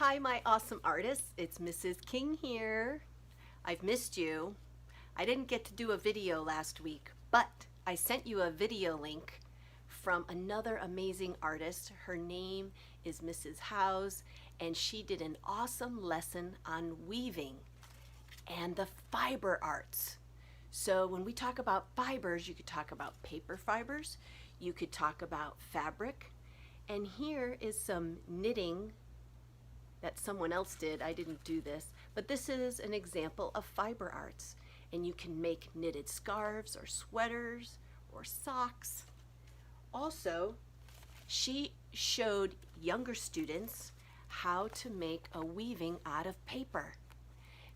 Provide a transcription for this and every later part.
Hi, my awesome artists. It's Mrs. King here. I've missed you. I didn't get to do a video last week, but I sent you a video link from another amazing artist. Her name is Mrs. House, and she did an awesome lesson on weaving and the fiber arts. So when we talk about fibers, you could talk about paper fibers, you could talk about fabric, and here is some knitting that someone else did. I didn't do this, but this is an example of fiber arts, and you can make knitted scarves or sweaters or socks. Also, she showed younger students how to make a weaving out of paper.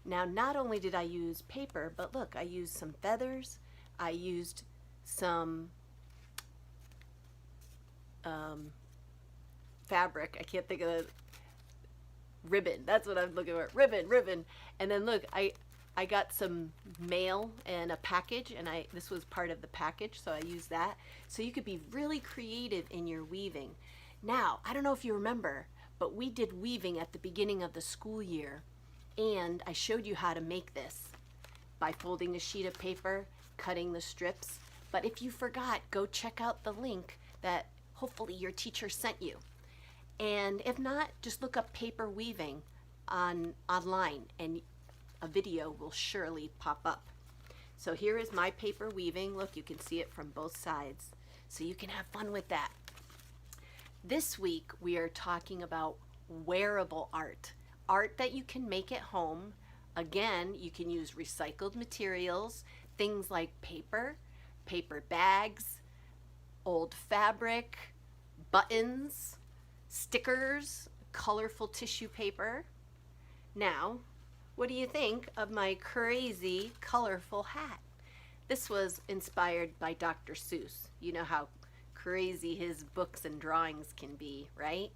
Now, not only did I use paper, but look, I used some feathers, I used some fabric, I can't think of the ribbon, that's what I'm looking for, ribbon. And then look, I got some mail and a package, and this was part of the package, so I used that. So you could be really creative in your weaving. Now, I don't know if you remember, but we did weaving at the beginning of the school year, and I showed you how to make this by folding a sheet of paper, cutting the strips. But if you forgot, go check out the link that hopefully your teacher sent you. And if not, just look up paper weaving online, and a video will surely pop up. So here is my paper weaving. Look, you can see it from both sides. So you can have fun with that. This week we are talking about wearable art. Art that you can make at home. Again, you can use recycled materials, things like paper, paper bags, old fabric, buttons, stickers, colorful tissue paper. Now, what do you think of my crazy colorful hat? This was inspired by Dr. Seuss. You know how crazy his books and drawings can be, right?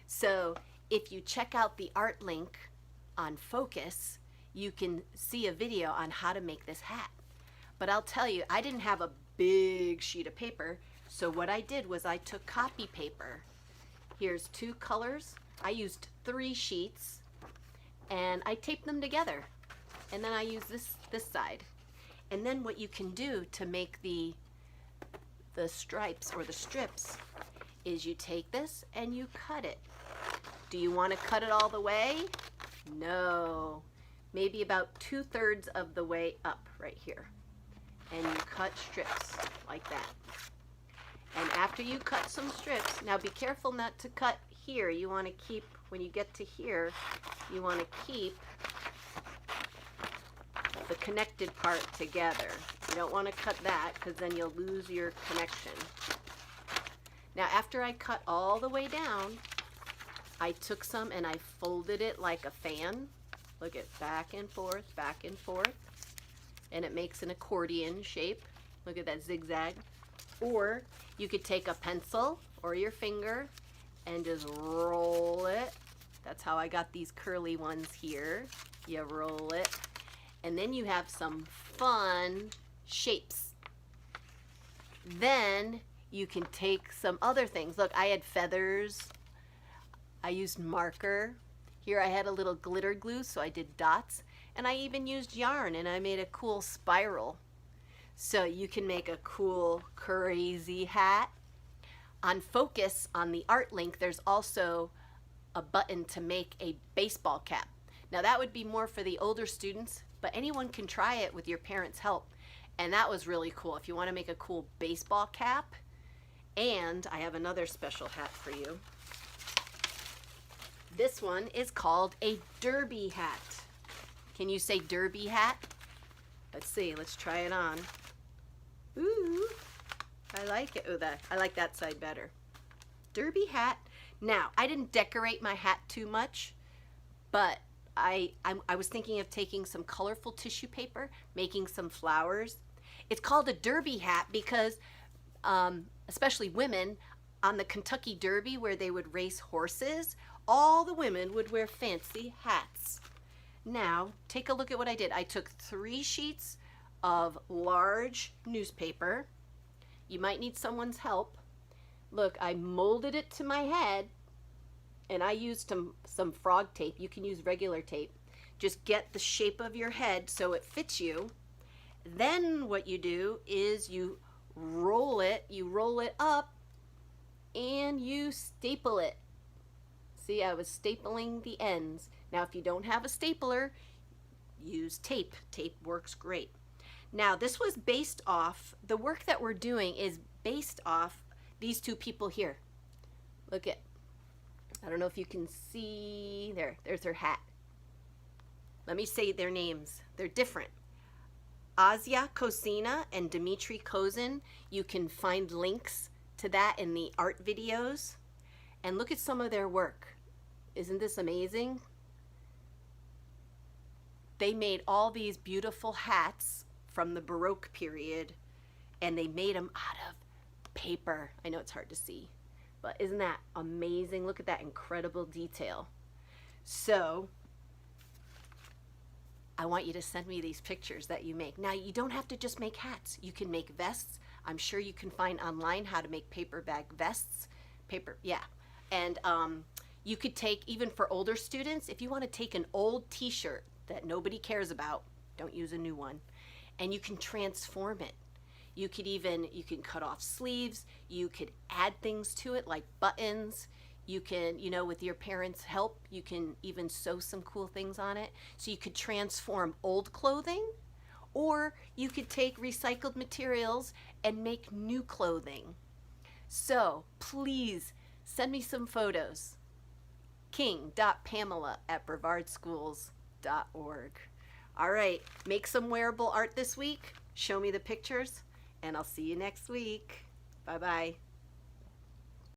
So if you check out the art link on Focus, you can see a video on how to make this hat. But I'll tell you, I didn't have a big sheet of paper, so what I did was I took copy paper. Here's 2 colors. I used 3 sheets, and I taped them together. And then I used this side. And then what you can do to make the stripes or the strips is you take this and you cut it. Do you want to cut it all the way? No. Maybe about 2/3 of the way up right here. And you cut strips like that. And after you cut some strips, now be careful not to cut here. You want to keep, when you get to here, you want to keep the connected part together. You don't want to cut that because then you'll lose your connection. Now after I cut all the way down, I took some and I folded it like a fan. Look at back and forth, and it makes an accordion shape. Look at that zigzag. Or you could take a pencil or your finger and just roll it. That's how I got these curly ones here. You roll it, and then you have some fun shapes. Then you can take some other things. Look, I had feathers. I used marker. Here I had a little glitter glue, so I did dots. And I even used yarn, and I made a cool spiral. So you can make a cool, crazy hat. On Focus, on the art link, there's also a button to make a baseball cap. Now that would be more for the older students, but anyone can try it with your parents' help. And that was really cool if you want to make a cool baseball cap. And I have another special hat for you. This one is called a derby hat. Can you say derby hat? Let's see, let's try it on. Ooh, I like it. Oh, I like that side better. Derby hat. Now, I didn't decorate my hat too much, but I was thinking of taking some colorful tissue paper, making some flowers. It's called a derby hat because, especially women, on the Kentucky Derby where they would race horses, all the women would wear fancy hats. Now, take a look at what I did. I took 3 sheets of large newspaper. You might need someone's help. Look, I molded it to my head, and I used some frog tape. You can use regular tape. Just get the shape of your head so it fits you. Then what you do is you roll it up, and you staple it. See, I was stapling the ends. Now, if you don't have a stapler, use tape. Tape works great. Now, this was based off, the work that we're doing is based off these two people here. Look at, I don't know if you can see, there's her hat. Let me say their names. They're different. Asya Kosina and Dmitry Kozin. You can find links to that in the art videos. And look at some of their work. Isn't this amazing? They made all these beautiful hats from the Baroque period, and they made them out of paper. I know it's hard to see, but isn't that amazing? Look at that incredible detail. So I want you to send me these pictures that you make. Now, you don't have to just make hats. You can make vests. I'm sure you can find online how to make paper bag vests. Yeah. And you could take, even for older students, if you want to take an old t-shirt that nobody cares about, don't use a new one, and you can transform it. You can cut off sleeves. You could add things to it like buttons. You can, with your parents' help, you can even sew some cool things on it. So you could transform old clothing, or you could take recycled materials and make new clothing. So please send me some photos. king.pamela@brevardschools.org. All right, make some wearable art this week. Show me the pictures, and I'll see you next week. Bye-bye.